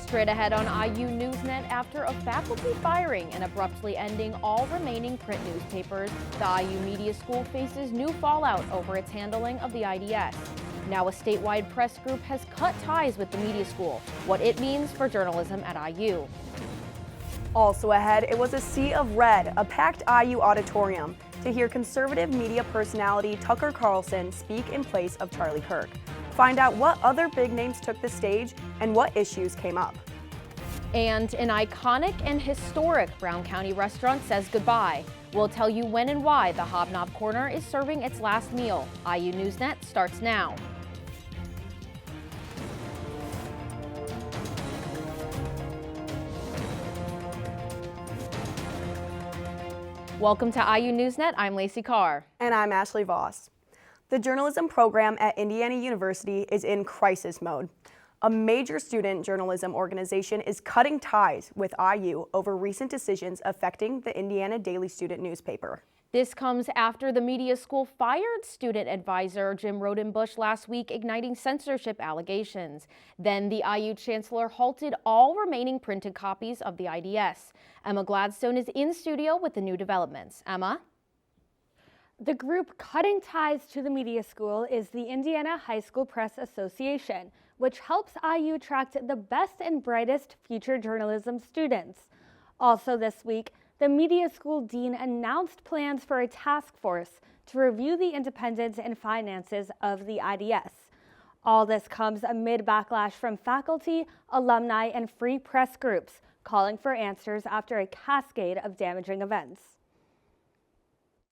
Straight ahead on IU NewsNet, after a faculty firing and abruptly ending all remaining print newspapers, the IU Media School faces new fallout over its handling of the IDS. Now a statewide press group has cut ties with the media school, what it means for journalism at IU. Also ahead, it was a sea of red, a packed IU auditorium, to hear conservative media personality Tucker Carlson speak in place of Charlie Kirk. Find out what other big names took the stage and what issues came up. And an iconic and historic Brown County restaurant says goodbye. We'll tell you when and why the Hobnob Corner is serving its last meal. IU NewsNet starts now. Welcome to IU NewsNet. I'm Lacie Carr. And I'm Ashley Voss. The journalism program at Indiana University is in crisis mode. A major student journalism organization is cutting ties with IU over recent decisions affecting the Indiana Daily Student newspaper. This comes after the media school fired student advisor Jim Rodenbush last week, igniting censorship allegations. Then the IU chancellor halted all remaining printed copies of the IDS. Emma Gladstone is in studio with the new developments. Emma? The group cutting ties to the media school is the Indiana High School Press Association, which helps IU attract the best and brightest future journalism students. Also this week, the media school dean announced plans for a task force to review the independence and finances of the IDS. All this comes amid backlash from faculty, alumni, and free press groups calling for answers after a cascade of damaging events.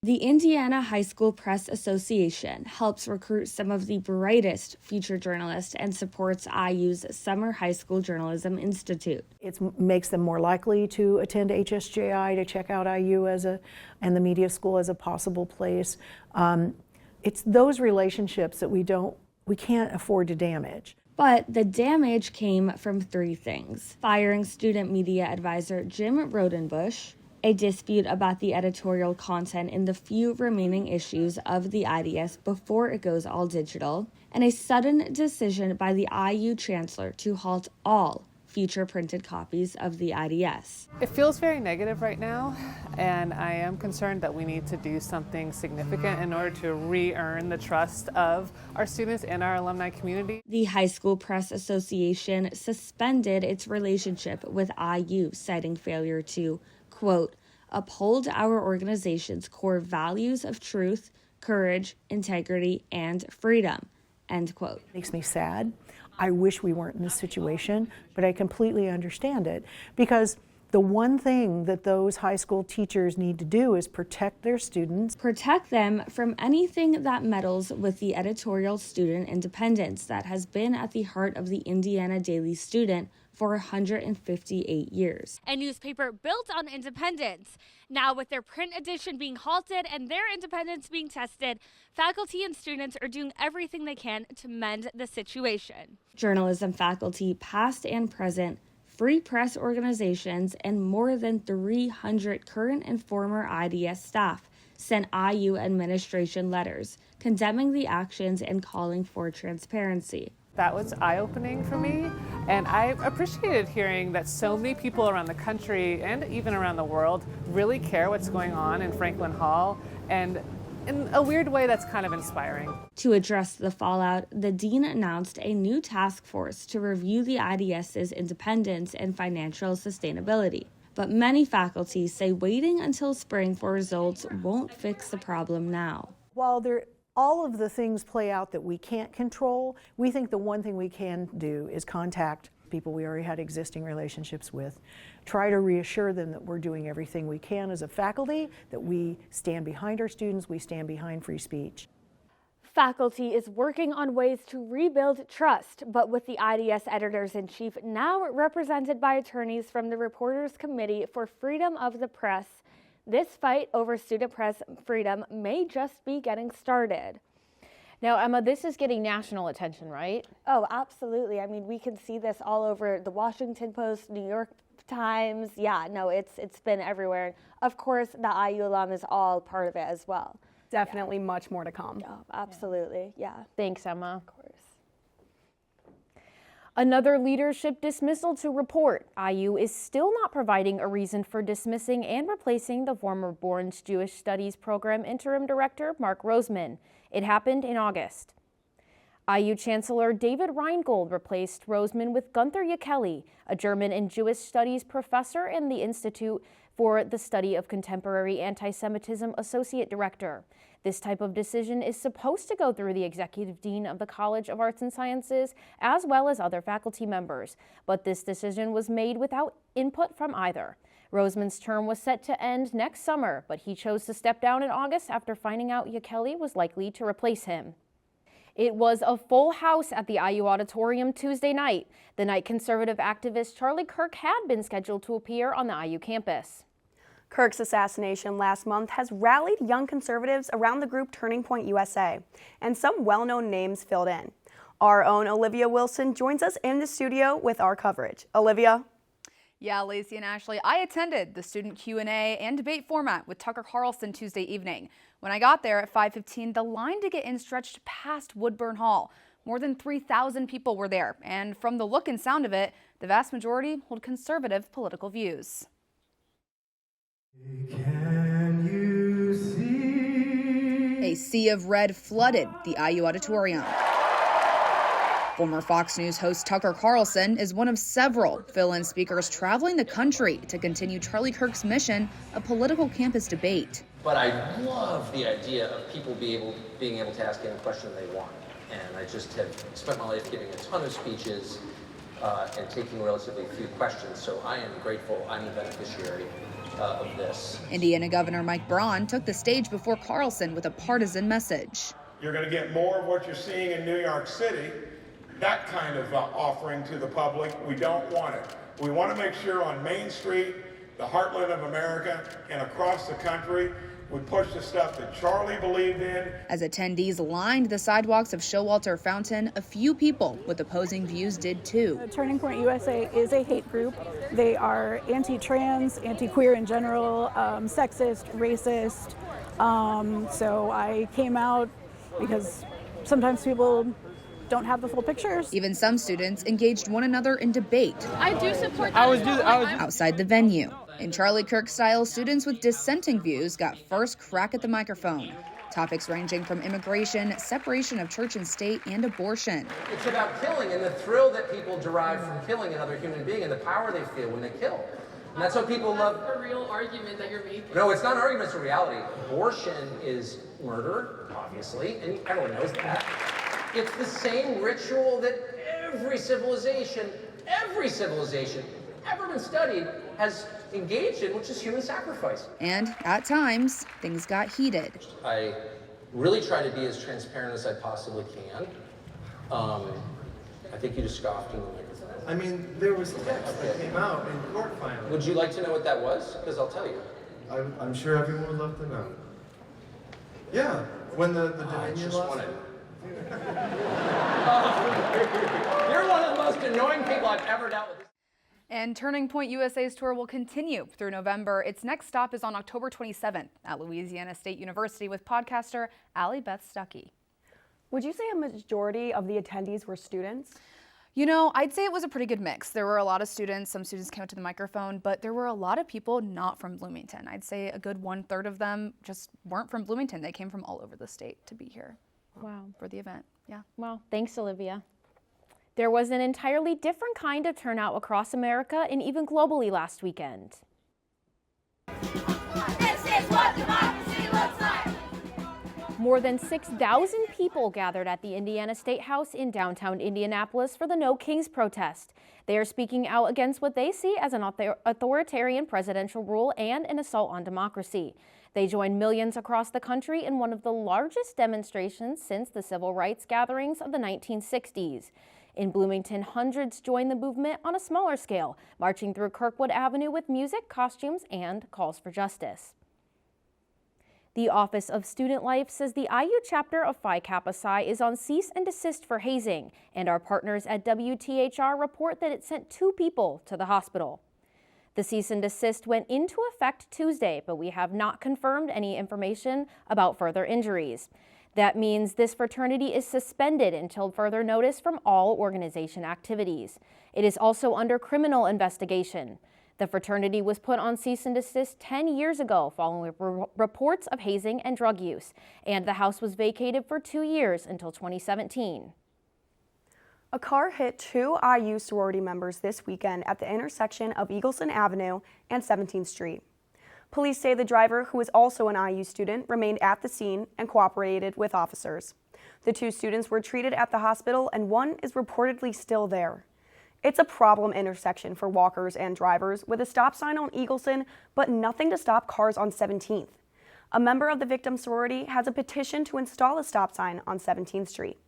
The Indiana High School Press Association helps recruit some of the brightest future journalists and supports IU's Summer High School Journalism Institute. It makes them more likely to attend HSJI, to check out IU and the media school as a possible place. It's those relationships that we can't afford to damage. But the damage came from three things: firing student media advisor Jim Rodenbush, a dispute about the editorial content in the few remaining issues of the IDS before it goes all digital, and a sudden decision by the IU chancellor to halt all future printed copies of the IDS. It feels very negative right now, and I am concerned that we need to do something significant in order to re-earn the trust of our students and our alumni community. The High School Press Association suspended its relationship with IU, citing failure to, quote, uphold our organization's core values of truth, courage, integrity, and freedom, end quote. Makes me sad. I wish we weren't in this situation, but I completely understand it, because the one thing that those high school teachers need to do is protect their students. Protect them from anything that meddles with the editorial student independence that has been at the heart of the Indiana Daily Student for 158 years. A newspaper built on independence. Now with their print edition being halted and their independence being tested, faculty and students are doing everything they can to mend the situation. Journalism faculty, past and present, free press organizations, and more than 300 current and former IDS staff sent IU administration letters condemning the actions and calling for transparency. That was eye-opening for me, and I appreciated hearing that so many people around the country and even around the world really care what's going on in Franklin Hall, and in a weird way that's kind of inspiring. To address the fallout, the dean announced a new task force to review the IDS's independence and financial sustainability. But many faculty say waiting until spring for results won't fix the problem now. While all of the things play out that we can't control, we think the one thing we can do is contact people we already had existing relationships with, try to reassure them that we're doing everything we can as a faculty, that we stand behind our students, we stand behind free speech. Faculty is working on ways to rebuild trust, but with the IDS editors-in-chief now represented by attorneys from the Reporters Committee for Freedom of the Press, this fight over student press freedom may just be getting started. Now, Emma, this is getting national attention, right? Oh, absolutely. I mean, we can see this all over the Washington Post, New York Times. Yeah, no, it's been everywhere. Of course, the IU alum is all part of it as well. Definitely much more to come. Oh, absolutely, yeah. Thanks, Emma. Of course. Another leadership dismissal to report. IU is still not providing a reason for dismissing and replacing the former Bourne's Jewish Studies Program interim director, Mark Roseman. It happened in August. IU Chancellor David Reingold replaced Roseman with Gunther Jekeli, a German and Jewish Studies professor and the Institute for the Study of Contemporary Anti-Semitism Associate Director. This type of decision is supposed to go through the Executive Dean of the College of Arts and Sciences, as well as other faculty members. But this decision was made without input from either. Roseman's term was set to end next summer, but he chose to step down in August after finding out Jekeli was likely to replace him. It was a full house at the IU Auditorium Tuesday night. The night conservative activist Charlie Kirk had been scheduled to appear on the IU campus. Kirk's assassination last month has rallied young conservatives around the group Turning Point USA, and some well-known names filled in. Our own Olivia Wilson joins us in the studio with our coverage. Olivia? Yeah, Lacie and Ashley, I attended the student Q&A and debate format with Tucker Carlson Tuesday evening. When I got there at 5:15, the line to get in stretched past Woodburn Hall. More than 3,000 people were there, and from the look and sound of it, the vast majority hold conservative political views. Can you see? A sea of red flooded the IU Auditorium. Former Fox News host Tucker Carlson is one of several fill-in speakers traveling the country to continue Charlie Kirk's mission of political campus debate. But I love the idea of people being able to ask any question they want. And I just have spent my life giving a ton of speeches and taking relatively few questions. So I am grateful I'm the beneficiary of this. Indiana Governor Mike Braun took the stage before Carlson with a partisan message. You're going to get more of what you're seeing in New York City, that kind of offering to the public. We don't want it. We want to make sure on Main Street, the heartland of America, and across the country, we push the stuff that Charlie believed in. As attendees lined the sidewalks of Showalter Fountain, a few people with opposing views did too. Turning Point USA is a hate group. They are anti-trans, anti-queer in general, sexist, racist. So I came out because sometimes people don't have the full pictures. Even some students engaged one another in debate. I do support that. Outside the venue. In Charlie Kirk style, students with dissenting views got first crack at the microphone. Topics ranging from immigration, separation of church and state, and abortion. It's about killing and the thrill that people derive from killing another human being and the power they feel when they kill. And that's what people love. That's a real argument that you're making. No, it's not an argument, it's a reality. Abortion is murder, obviously, and everyone knows that. It's the same ritual that every civilization ever been studied has engaged in, which is human sacrifice. And at times, things got heated. I really try to be as transparent as I possibly can. I think you just scoffed in the microphone. I mean, there was text that came out in court finally. Would you like to know what that was? Because I'll tell you. I'm sure everyone would love to know. Yeah, when the Dominion lost. You're one of the most annoying people I've ever dealt with. And Turning Point USA's tour will continue through November. Its next stop is on October 27th at Louisiana State University with podcaster Allie Beth Stuckey. Would you say a majority of the attendees were students? You know, I'd say it was a pretty good mix. There were a lot of students. Some students came up to the microphone, but there were a lot of people not from Bloomington. I'd say a good 1/3 of them just weren't from Bloomington. They came from all over the state to be here. Wow. For the event. Yeah. Well, thanks, Olivia. There was an entirely different kind of turnout across America and even globally last weekend. This is what democracy looks like. More than 6,000 people gathered at the Indiana State House in downtown Indianapolis for the No Kings protest. They are speaking out against what they see as an authoritarian presidential rule and an assault on democracy. They joined millions across the country in one of the largest demonstrations since the civil rights gatherings of the 1960s. In Bloomington, hundreds joined the movement on a smaller scale, marching through Kirkwood Avenue with music, costumes, and calls for justice. The Office of Student Life says the IU chapter of Phi Kappa Psi is on cease and desist for hazing, and our partners at WTHR report that it sent 2 people to the hospital. The cease and desist went into effect Tuesday, but we have not confirmed any information about further injuries. That means this fraternity is suspended until further notice from all organization activities. It is also under criminal investigation. The fraternity was put on cease and desist 10 years ago following reports of hazing and drug use, and the house was vacated for 2 years until 2017. A car hit 2 IU sorority members this weekend at the intersection of Eagleson Avenue and 17th Street. Police say the driver, who is also an IU student, remained at the scene and cooperated with officers. The 2 students were treated at the hospital and one is reportedly still there. It's a problem intersection for walkers and drivers with a stop sign on Eagleson, but nothing to stop cars on 17th. A member of the victim sorority has a petition to install a stop sign on 17th Street.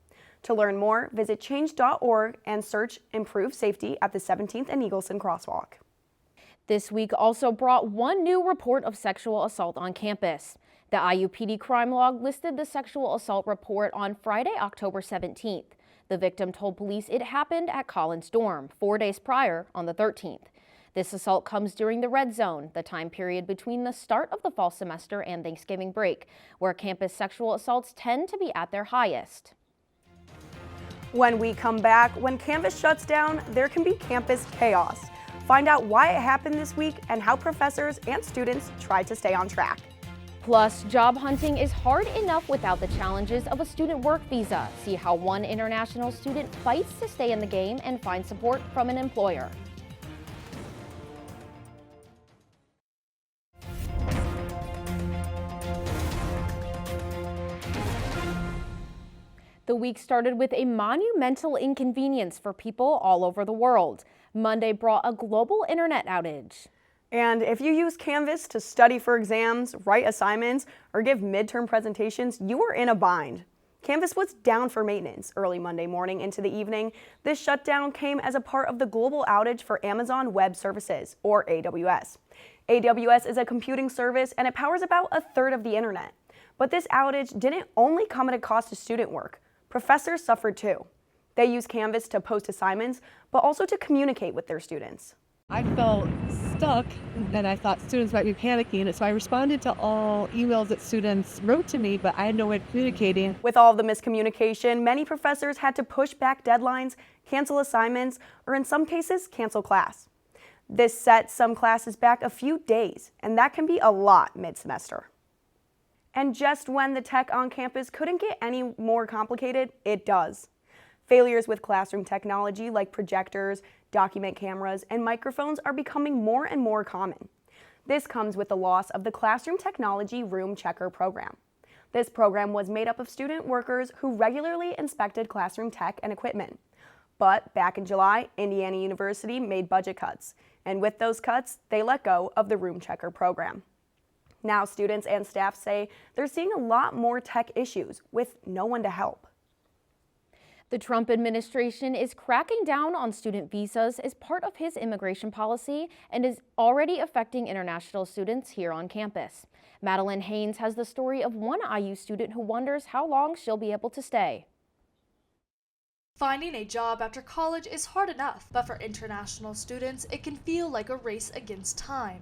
To learn more, visit change.org and search Improve Safety at the 17th and Eagleson crosswalk. This week also brought one new report of sexual assault on campus. The IU PD crime log listed the sexual assault report on Friday, October 17th. The victim told police it happened at Collins' dorm 4 days prior on the 13th. This assault comes during the red zone, the time period between the start of the fall semester and Thanksgiving break, where campus sexual assaults tend to be at their highest. When we come back, when campus shuts down, there can be campus chaos. Find out why it happened this week and how professors and students try to stay on track. Plus, job hunting is hard enough without the challenges of a student work visa. See how one international student fights to stay in the game and find support from an employer. The week started with a monumental inconvenience for people all over the world. Monday brought a global internet outage. And if you use Canvas to study for exams, write assignments, or give midterm presentations, you are in a bind. Canvas was down for maintenance early Monday morning into the evening. This shutdown came as a part of the global outage for Amazon Web Services, or AWS. AWS is a computing service and it powers about a third of the internet. But this outage didn't only come at a cost to student work. Professors suffered too. They use Canvas to post assignments, but also to communicate with their students. I felt stuck and I thought students might be panicking, so I responded to all emails that students wrote to me, but I had no way of communicating. With all of the miscommunication, many professors had to push back deadlines, cancel assignments, or in some cases, cancel class. This set some classes back a few days, and that can be a lot mid-semester. And just when the tech on campus couldn't get any more complicated, it does. Failures with classroom technology like projectors, document cameras, and microphones are becoming more and more common. This comes with the loss of the Classroom Technology Room Checker program. This program was made up of student workers who regularly inspected classroom tech and equipment. But back in July, Indiana University made budget cuts, and with those cuts, they let go of the Room Checker program. Now students and staff say they're seeing a lot more tech issues with no one to help. The Trump administration is cracking down on student visas as part of his immigration policy and is already affecting international students here on campus. Madeline Haynes has the story of one IU student who wonders how long she'll be able to stay. Finding a job after college is hard enough, but for international students, it can feel like a race against time.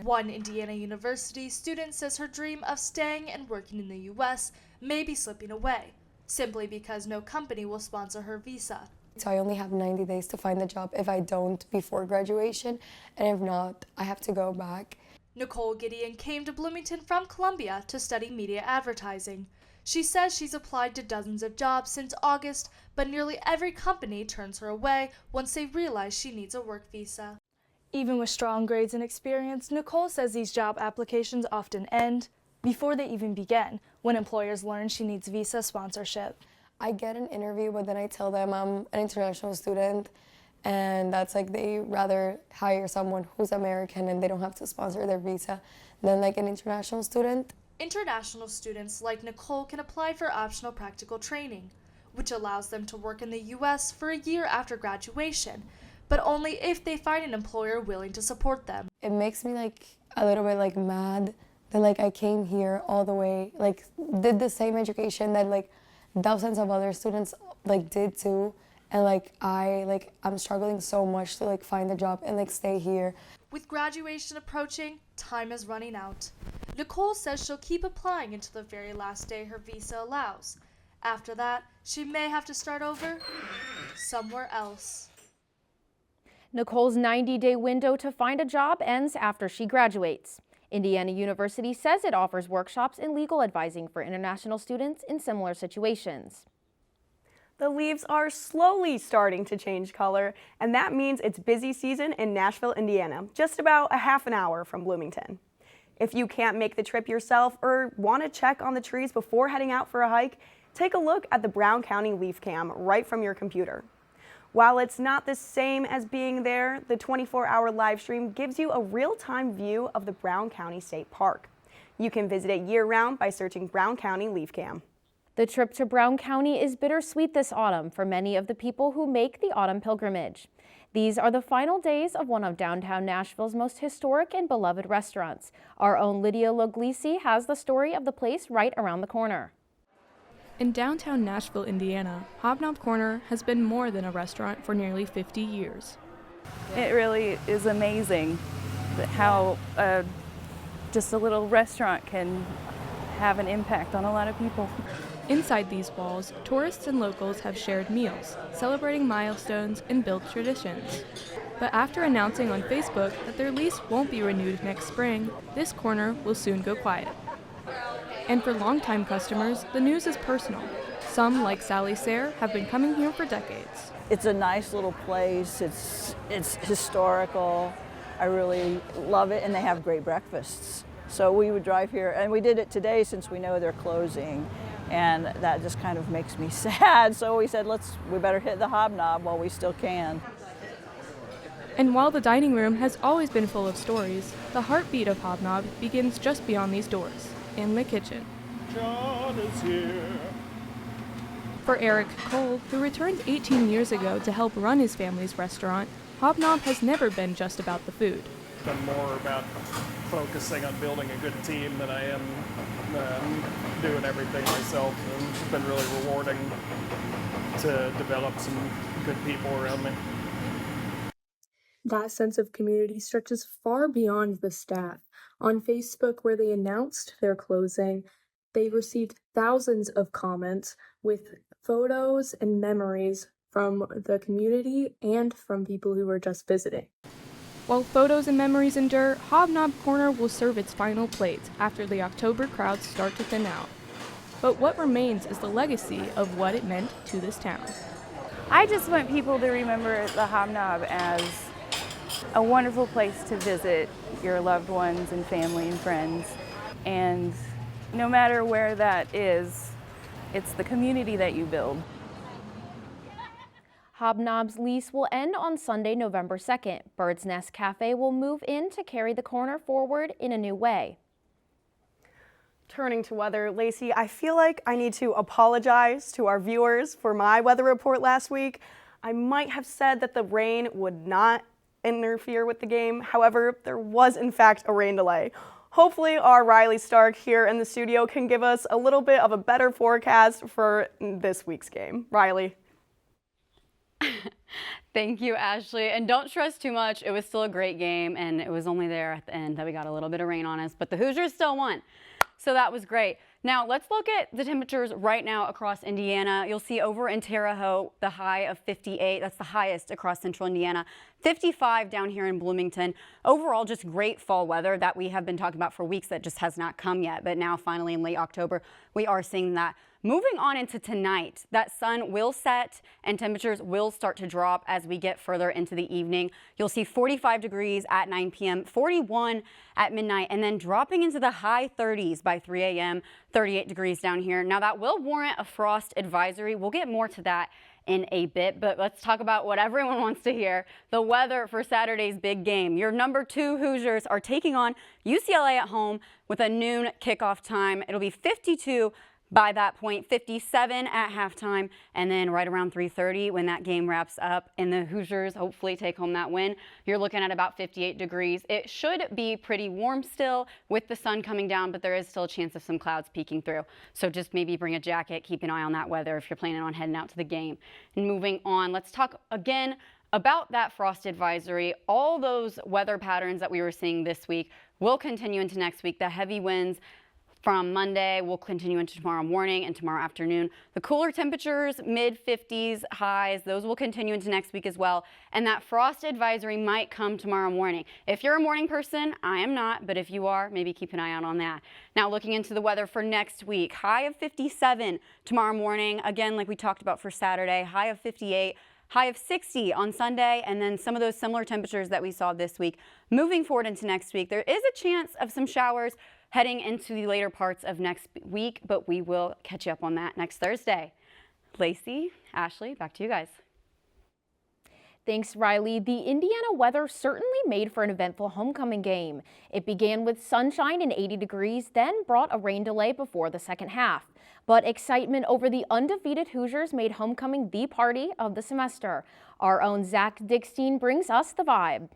One Indiana University student says her dream of staying and working in the U.S. may be slipping away, simply because no company will sponsor her visa. So I only have 90 days to find a job if I don't before graduation, and if not, I have to go back. Nicole Gideon came to Bloomington from Columbia to study media advertising. She says she's applied to dozens of jobs since August, but nearly every company turns her away once they realize she needs a work visa. Even with strong grades and experience, Nicole says these job applications often end before they even begin, when employers learn she needs visa sponsorship. I get an interview, but then I tell them I'm an international student, and that's like they rather hire someone who's American and they don't have to sponsor their visa than like an international student. International students like Nicole can apply for optional practical training, which allows them to work in the U.S. for a year after graduation, but only if they find an employer willing to support them. It makes me like a little bit like mad that like I came here all the way, like did the same education that like thousands of other students like did too, and I'm struggling so much to like find a job and like stay here. With graduation approaching, time is running out. Nicole says she'll keep applying until the very last day her visa allows. After that, she may have to start over somewhere else. Nicole's 90-day window to find a job ends after she graduates. Indiana University says it offers workshops in legal advising for international students in similar situations. The leaves are slowly starting to change color, and that means it's busy season in Nashville, Indiana, just about a half an hour from Bloomington. If you can't make the trip yourself or want to check on the trees before heading out for a hike, take a look at the Brown County Leaf Cam right from your computer. While it's not the same as being there, the 24-hour live stream gives you a real-time view of the Brown County State Park. You can visit it year-round by searching Brown County Leaf Cam. The trip to Brown County is bittersweet this autumn for many of the people who make the autumn pilgrimage. These are the final days of one of downtown Nashville's most historic and beloved restaurants. Our own Lydia Lacie has the story of the place right around the corner. In downtown Nashville, Indiana, Hobnob Corner has been more than a restaurant for nearly 50 years. It really is amazing how just a little restaurant can have an impact on a lot of people. Inside these walls, tourists and locals have shared meals, celebrating milestones and built traditions. But after announcing on Facebook that their lease won't be renewed next spring, this corner will soon go quiet. And for longtime customers, the news is personal. Some, like Sally Sayre, have been coming here for decades. It's a nice little place. It's historical. I really love it, and they have great breakfasts. So we would drive here, and we did it today since we know they're closing, and that just kind of makes me sad. So we said, we better hit the Hobnob while we still can. And while the dining room has always been full of stories, the heartbeat of Hobnob begins just beyond these doors, in the kitchen. John is here. For Eric Cole, who returned 18 years ago to help run his family's restaurant, Hobnob has never been just about the food. It's been more about focusing on building a good team than I am doing everything myself. And it's been really rewarding to develop some good people around me. That sense of community stretches far beyond the staff. On Facebook, where they announced their closing, they received thousands of comments with photos and memories from the community and from people who were just visiting. While photos and memories endure, Hobnob Corner will serve its final plates after the October crowds start to thin out. But what remains is the legacy of what it meant to this town. I just want people to remember the Hobnob as a wonderful place to visit your loved ones and family and friends. And no matter where that is, it's the community that you build. Hobnob's lease will end on Sunday, November 2nd. Bird's Nest Cafe will move in to carry the corner forward in a new way. Turning to weather, Lacie, I feel like I need to apologize to our viewers for my weather report last week. I might have said that the rain would not interfere with the game. However, there was in fact a rain delay. Hopefully our Riley Stark here in the studio can give us a little bit of a better forecast for this week's game. Riley. Thank you, Ashley. And don't stress too much. It was still a great game, and it was only there at the end that we got a little bit of rain on us, but the Hoosiers still won. So that was great. Now let's look at the temperatures right now across Indiana. You'll see over in Terre Haute, the high of 58. That's the highest across central Indiana. 55 down here in Bloomington. Overall, just great fall weather that we have been talking about for weeks that just has not come yet. But now finally in late October, we are seeing that. Moving on into tonight, that sun will set and temperatures will start to drop as we get further into the evening. You'll see 45 degrees at 9 p.m., 41 at midnight, and then dropping into the high 30s by 3 a.m., 38 degrees down here. Now that will warrant a frost advisory. We'll get more to that in a bit, but let's talk about what everyone wants to hear, the weather for Saturday's big game. Your number 2 Hoosiers are taking on UCLA at home with a noon kickoff time. It'll be 52 by that point, 57 at halftime, and then right around 3:30 when that game wraps up and the Hoosiers hopefully take home that win, you're looking at about 58 degrees. It should be pretty warm still with the sun coming down, but there is still a chance of some clouds peeking through. So just maybe bring a jacket, keep an eye on that weather if you're planning on heading out to the game. And moving on, let's talk again about that frost advisory, all those weather patterns that we were seeing this week will continue into next week. The heavy winds from Monday will continue into tomorrow morning and tomorrow afternoon. The cooler temperatures, mid-50s highs, those will continue into next week as well. And that frost advisory might come tomorrow morning. If you're a morning person, I am not, but if you are, maybe keep an eye out on that. Now looking into the weather for next week, high of 57 tomorrow morning. Again, like we talked about for Saturday, high of 58. High of 60 on Sunday, and then some of those similar temperatures that we saw this week. Moving forward into next week, there is a chance of some showers heading into the later parts of next week, but we will catch you up on that next Thursday. Lacie, Ashley, back to you guys. Thanks, Riley. The Indiana weather certainly made for an eventful homecoming game. It began with sunshine and 80 degrees, then brought a rain delay before the second half. But excitement over the undefeated Hoosiers made homecoming the party of the semester. Our own Zach Dickstein brings us the vibe.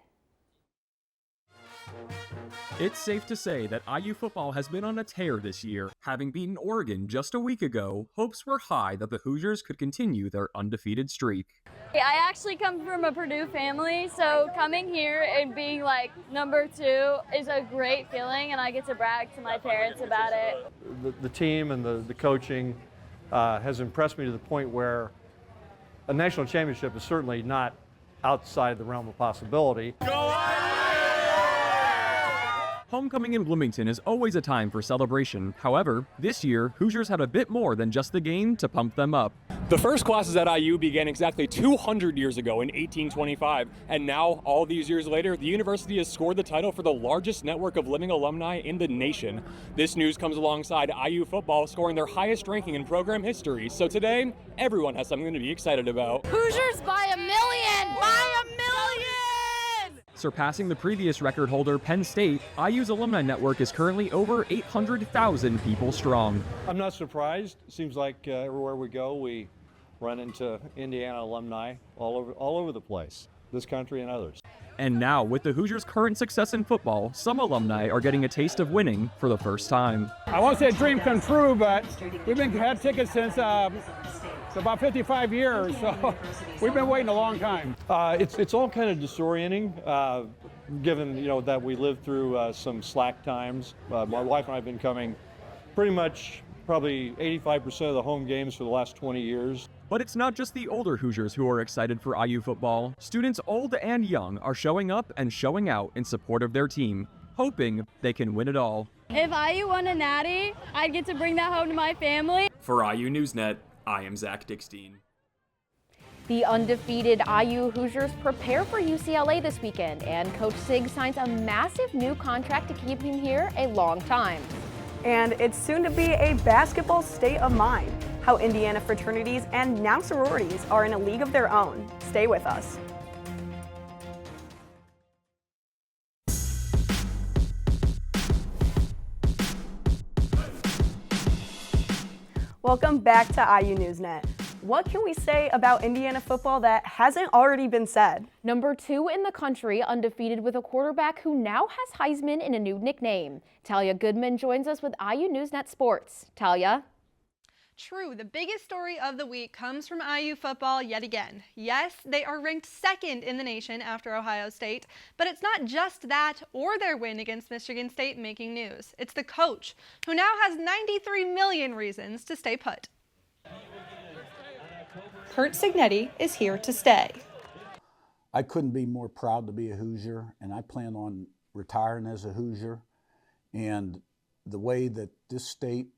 It's safe to say that IU football has been on a tear this year. Having beaten Oregon just a week ago, hopes were high that the Hoosiers could continue their undefeated streak. I actually come from a Purdue family, so coming here and being like number 2 is a great feeling, and I get to brag to my parents about it. The team and the coaching has impressed me to the point where a national championship is certainly not outside the realm of possibility. Homecoming in Bloomington is always a time for celebration. However, this year, Hoosiers had a bit more than just the game to pump them up. The first classes at IU began exactly 200 years ago in 1825, and now, all these years later, the university has scored the title for the largest network of living alumni in the nation. This news comes alongside IU football scoring their highest ranking in program history, so today, everyone has something to be excited about. Hoosiers by a million! By a million! Surpassing the previous record holder, Penn State, IU's alumni network is currently over 800,000 people strong. I'm not surprised. It seems like everywhere we go, we run into Indiana alumni all over the place, this country and others. And now, with the Hoosiers' current success in football, some alumni are getting a taste of winning for the first time. I won't say a dream come true, but we've had tickets since about 55 years, so we've been waiting a long time. It's all kind of disorienting, given that we lived through some slack times. My wife and I have been coming pretty much probably 85% of the home games for the last 20 years. But it's not just the older Hoosiers who are excited for IU football. Students old and young are showing up and showing out in support of their team, hoping they can win it all. If IU won a natty, I'd get to bring that home to my family. For IU NewsNet, I am Zach Dickstein. The undefeated IU Hoosiers prepare for UCLA this weekend, and Coach Sig signs a massive new contract to keep him here a long time. And it's soon to be a basketball state of mind. How Indiana fraternities and now sororities are in a league of their own. Stay with us. Welcome back to IU NewsNet. What can we say about Indiana football that hasn't already been said? Number 2 in the country, undefeated with a quarterback who now has Heisman in a new nickname. Talia Goodman joins us with IU NewsNet Sports. Talia? True, the biggest story of the week comes from IU football yet again. Yes, they are ranked second in the nation after Ohio State, but it's not just that or their win against Michigan State making news. It's the coach, who now has 93 million reasons to stay put. Curt Cignetti is here to stay. I couldn't be more proud to be a Hoosier, and I plan on retiring as a Hoosier. And the way that this state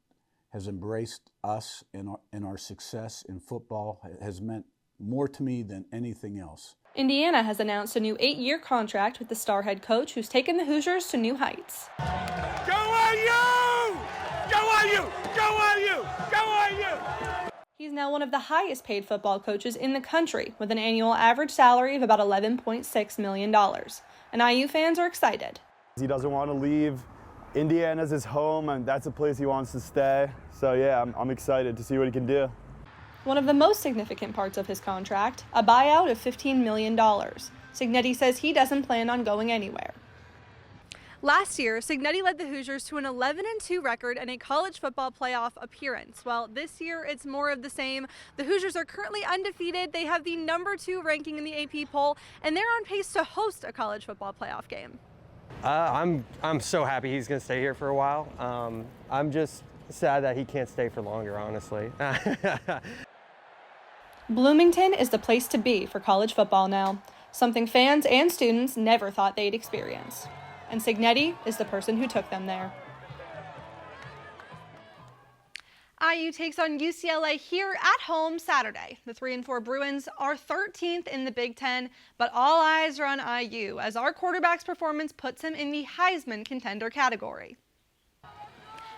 has embraced us and our success in football has meant more to me than anything else. Indiana has announced a new 8-year contract with the star head coach who's taken the Hoosiers to new heights. Go IU! Go IU! Go IU! Go IU! He's now one of the highest paid football coaches in the country, with an annual average salary of about $11.6 million. And IU fans are excited. He doesn't want to leave. Indiana's his home, and that's a place he wants to stay. So yeah, I'm excited to see what he can do. One of the most significant parts of his contract, a buyout of $15 million. Cignetti says he doesn't plan on going anywhere. Last year, Cignetti led the Hoosiers to an 11-2 record and a college football playoff appearance. Well, this year it's more of the same. The Hoosiers are currently undefeated. They have the #2 ranking in the AP poll, and they're on pace to host a college football playoff game. I'm so happy he's going to stay here for a while. I'm just sad that he can't stay for longer, honestly. Bloomington is the place to be for college football now, something fans and students never thought they'd experience. And Cignetti is the person who took them there. IU takes on UCLA here at home Saturday. The 3-4 Bruins are 13th in the Big Ten, but all eyes are on IU as our quarterback's performance puts him in the Heisman contender category.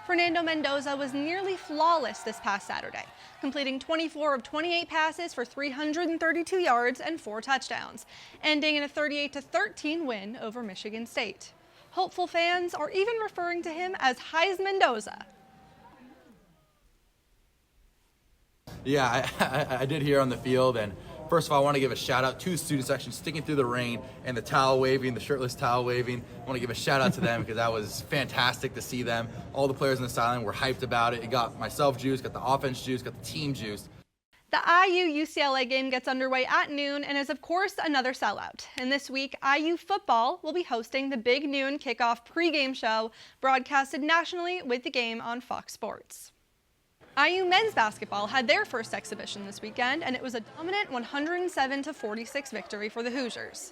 Fernando Mendoza was nearly flawless this past Saturday, completing 24 of 28 passes for 332 yards and 4 touchdowns, ending in a 38-13 win over Michigan State. Hopeful fans are even referring to him as Heisman Mendoza. Yeah, I did hear on the field, and first of all, I want to give a shout out to the student section sticking through the rain and the towel waving, the shirtless towel waving. I want to give a shout out to them because that was fantastic to see them. All the players in the sideline were hyped about it. It got myself juiced, got the offense juiced, got the team juiced. The IU-UCLA game gets underway at noon and is, of course, another sellout. And this week, IU football will be hosting the big noon kickoff pregame show, broadcasted nationally with the game on Fox Sports. IU men's basketball had their first exhibition this weekend, and it was a dominant 107-46 victory for the Hoosiers.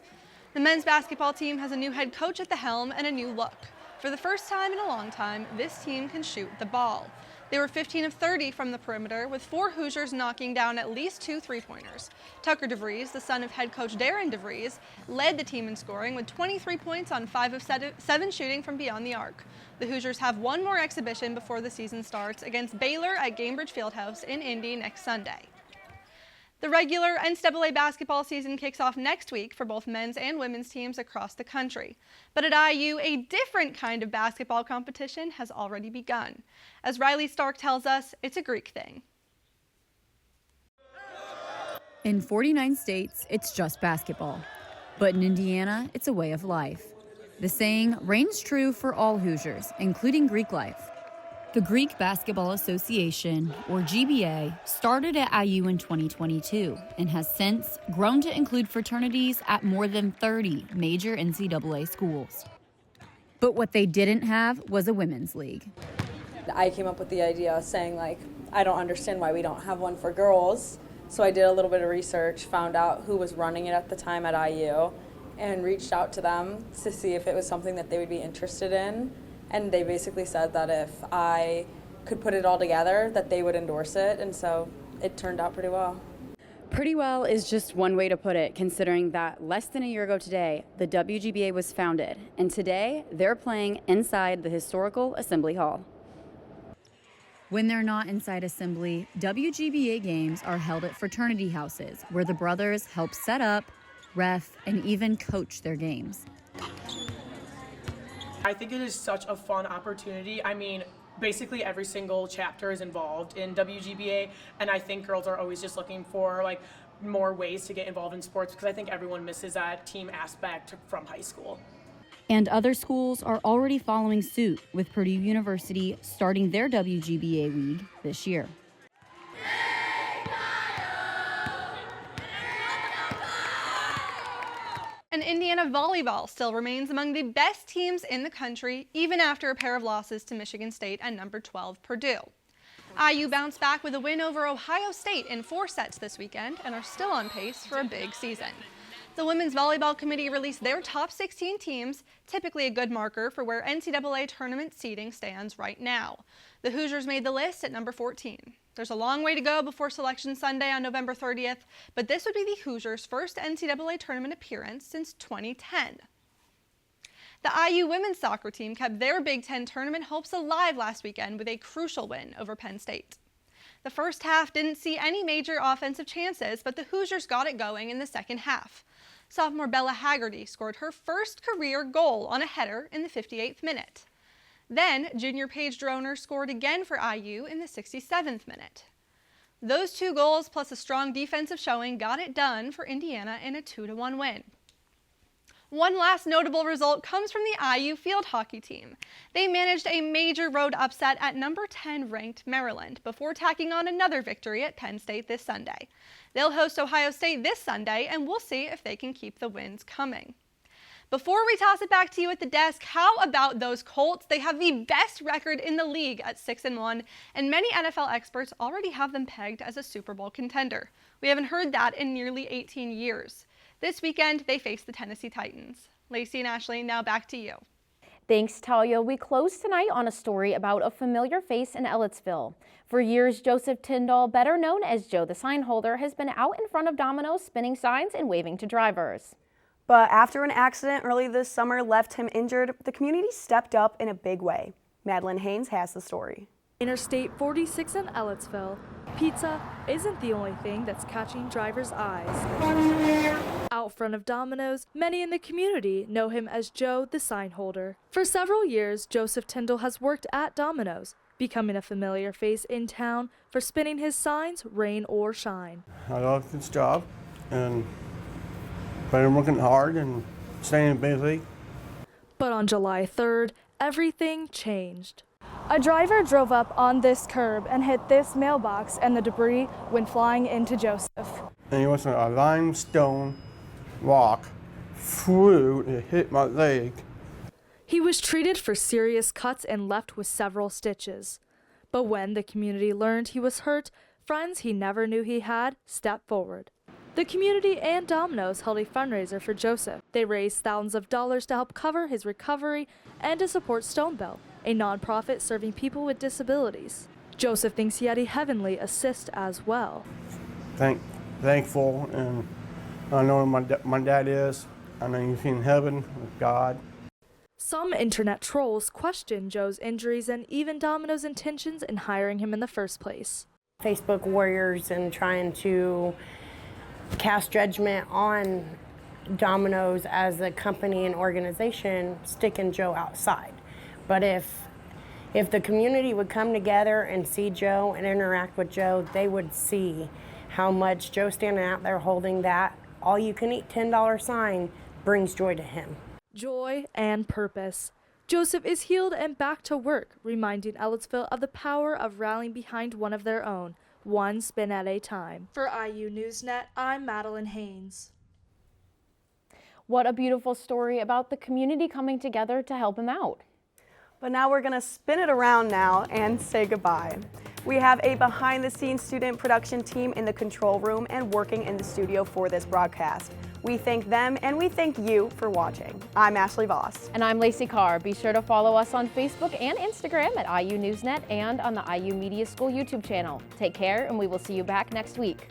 The men's basketball team has a new head coach at the helm and a new look. For the first time in a long time, this team can shoot the ball. They were 15 of 30 from the perimeter, with 4 Hoosiers knocking down at least 2 3-pointers. Tucker DeVries, the son of head coach Darren DeVries, led the team in scoring with 23 points on 5 of 7 shooting from beyond the arc. The Hoosiers have one more exhibition before the season starts against Baylor at Gainbridge Fieldhouse in Indy next Sunday. The regular NCAA basketball season kicks off next week for both men's and women's teams across the country. But at IU, a different kind of basketball competition has already begun. As Riley Stark tells us, it's a Greek thing. In 49 states, it's just basketball. But in Indiana, it's a way of life. The saying reigns true for all Hoosiers, including Greek life. The Greek Basketball Association, or GBA, started at IU in 2022 and has since grown to include fraternities at more than 30 major NCAA schools. But what they didn't have was a women's league. I came up with the idea saying, I don't understand why we don't have one for girls. So I did a little bit of research, found out who was running it at the time at IU, and reached out to them to see if it was something that they would be interested in. And they basically said that if I could put it all together, that they would endorse it, and so it turned out pretty well. Pretty well is just one way to put it, considering that less than a year ago today, the WGBA was founded, and today they're playing inside the historical Assembly Hall. When they're not inside Assembly, WGBA games are held at fraternity houses, where the brothers help set up, ref, and even coach their games. I think it is such a fun opportunity. I mean, basically every single chapter is involved in WGBA, and I think girls are always just looking for more ways to get involved in sports because I think everyone misses that team aspect from high school. And other schools are already following suit, with Purdue University starting their WGBA league this year. And Indiana volleyball still remains among the best teams in the country, even after a pair of losses to Michigan State and number 12 Purdue. IU bounced back with a win over Ohio State in 4 sets this weekend and are still on pace for a big season. The Women's Volleyball Committee released their top 16 teams, typically a good marker for where NCAA tournament seeding stands right now. The Hoosiers made the list at number 14. There's a long way to go before Selection Sunday on November 30th, but this would be the Hoosiers' first NCAA tournament appearance since 2010. The IU women's soccer team kept their Big Ten tournament hopes alive last weekend with a crucial win over Penn State. The first half didn't see any major offensive chances, but the Hoosiers got it going in the second half. Sophomore Bella Haggerty scored her first career goal on a header in the 58th minute. Then, junior Paige Droner scored again for IU in the 67th minute. Those 2 goals plus a strong defensive showing got it done for Indiana in a 2-1 win. One last notable result comes from the IU field hockey team. They managed a major road upset at number 10 ranked Maryland before tacking on another victory at Penn State this Sunday. They'll host Ohio State this Sunday, and we'll see if they can keep the wins coming. Before we toss it back to you at the desk, how about those Colts? They have the best record in the league at 6-1, and many NFL experts already have them pegged as a Super Bowl contender. We haven't heard that in nearly 18 years. This weekend, they face the Tennessee Titans. Lacie and Ashley, now back to you. Thanks, Talia. We close tonight on a story about a familiar face in Ellettsville. For years, Joseph Tyndall, better known as Joe the Sign Holder, has been out in front of Domino's spinning signs and waving to drivers. But after an accident early this summer left him injured, the community stepped up in a big way. Madeline Haynes has the story. Interstate 46 in Ellettsville. Pizza isn't the only thing that's catching drivers' eyes. Out front of Domino's, many in the community know him as Joe the Sign Holder. For several years, Joseph Tyndall has worked at Domino's, becoming a familiar face in town for spinning his signs, rain or shine. I love this job, and I've been working hard and staying busy. But on July 3rd, everything changed. A driver drove up on this curb and hit this mailbox, and the debris went flying into Joseph. And it was a limestone rock flew and hit my leg. He was treated for serious cuts and left with several stitches. But when the community learned he was hurt, friends he never knew he had stepped forward. The community and Domino's held a fundraiser for Joseph. They raised thousands of dollars to help cover his recovery and to support Stonebell, a nonprofit serving people with disabilities. Joseph thinks he had a heavenly assist as well. Thankful, and I know my dad is. I know he's in heaven with God. Some internet trolls question Joe's injuries and even Domino's intentions in hiring him in the first place. Facebook warriors and trying to cast judgment on Domino's as a company and organization, sticking Joe outside. But if the community would come together and see Joe and interact with Joe, they would see how much Joe standing out there holding that all-you-can-eat $10 sign brings joy to him. Joy and purpose. Joseph is healed and back to work, reminding Ellettsville of the power of rallying behind one of their own, one spin at a time. For IU NewsNet, I'm Madeline Haynes. What a beautiful story about the community coming together to help him out. But now we're going to spin it around now and say goodbye. We have a behind-the-scenes student production team in the control room and working in the studio for this broadcast. We thank them and we thank you for watching. I'm Ashley Voss. And I'm Lacie Carr. Be sure to follow us on Facebook and Instagram at IU NewsNet and on the IU Media School YouTube channel. Take care, and we will see you back next week.